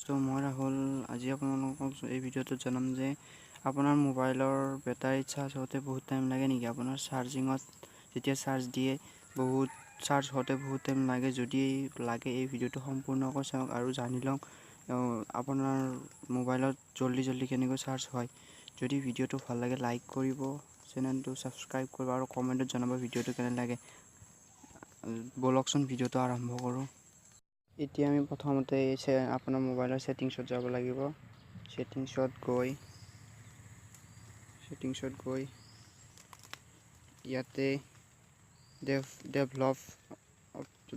So মই ৰাহুল আজি আপোনালোকক এই ভিডিঅ'টোত জনাম যে আপোনাৰ মোবাইলৰ বেটাৰী চাৰ্জ হওঁতে বহুত টাইম লাগে নেকি আপোনাৰ চাৰ্জিঙত যেতিয়া চাৰ্জ দিয়ে বহুত চাৰ্জ হওঁতে বহুত টাইম লাগে যদি লাগে এই ভিডিঅ'টো সম্পূৰ্ণকৈ চাওক আৰু জানি লওক আপোনাৰ মোবাইলত জলদি কেনেকৈ চাৰ্জ হয় যদি ভিডিঅ'টো ভাল লাগে লাইক কৰিব চেনেলটো সাবস্ক্ৰাইব কৰিব আৰু কমেন্টত জনাব ভিডিঅ'টো কেনে লাগে বলকচোন ভিডিঅ'টো আৰম্ভ কৰোঁ এতিয়া আমি প্ৰথমতে আপোনাৰ মোবাইলৰ সেটিংছত যাব লাগিব সেটিংছত গৈ ইয়াতে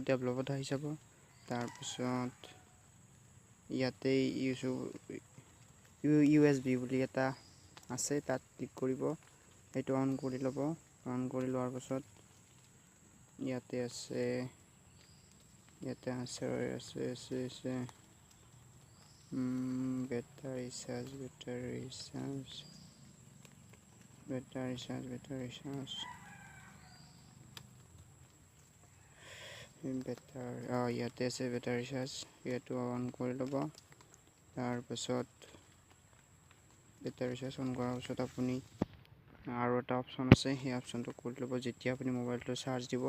ডেভেলপত আহি যাব তাৰপিছত ইয়াতে USB বুলি এটা আছে তাত ক্লিক কৰিব সেইটো অন কৰি ল'ব অন কৰি লোৱাৰ পাছত ইয়াতে আছে battery charge ইয়াতে আছে battery charge এইটো অন কৰি ল'ব তাৰপিছত battery charge অন কৰাৰ পিছত আপুনি আৰু এটা অপচন আছে সেই অপচনটো কৰি ল'ব যেতিয়া আপুনি মোবাইলটো চাৰ্জ দিব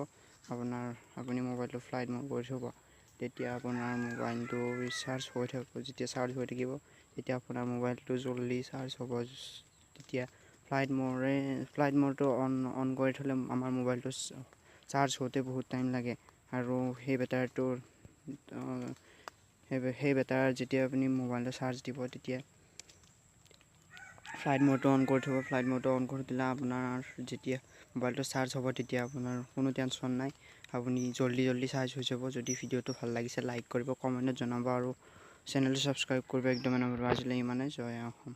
আপুনি মোবাইলটো ফ্লাইট মোড কৰি থব তেতিয়া আপোনাৰ মোবাইলটো চাৰ্জ হৈ থাকিব যেতিয়া চাৰ্জ হৈ থাকিব তেতিয়া আপোনাৰ মোবাইলটো জলদি চাৰ্জ হ'ব তেতিয়া ফ্লাইট মোডটো অন কৰি থলে আমাৰ মোবাইলটো চাৰ্জ হওঁতে বহুত টাইম লাগে আৰু সেই বেটাৰ যেতিয়া আপুনি মোবাইলটো চাৰ্জ দিব তেতিয়া ফ্লাইট মোডটো অন কৰি থব ফ্লাইট মোডটো অন কৰি দিলে আপোনাৰ যেতিয়া মোবাইলটো চাৰ্জ হ'ব তেতিয়া আপোনাৰ কোনো টেনচন নাই আপুনি জলদি চাৰ্জ হৈ যাব যদি ভিডিঅ'টো ভাল লাগিছে লাইক কৰিব কমেন্টত জনাব আৰু চেনেলটো সাবস্ক্ৰাইব কৰিব একদম আজিলৈ ইমানে জয় অসম।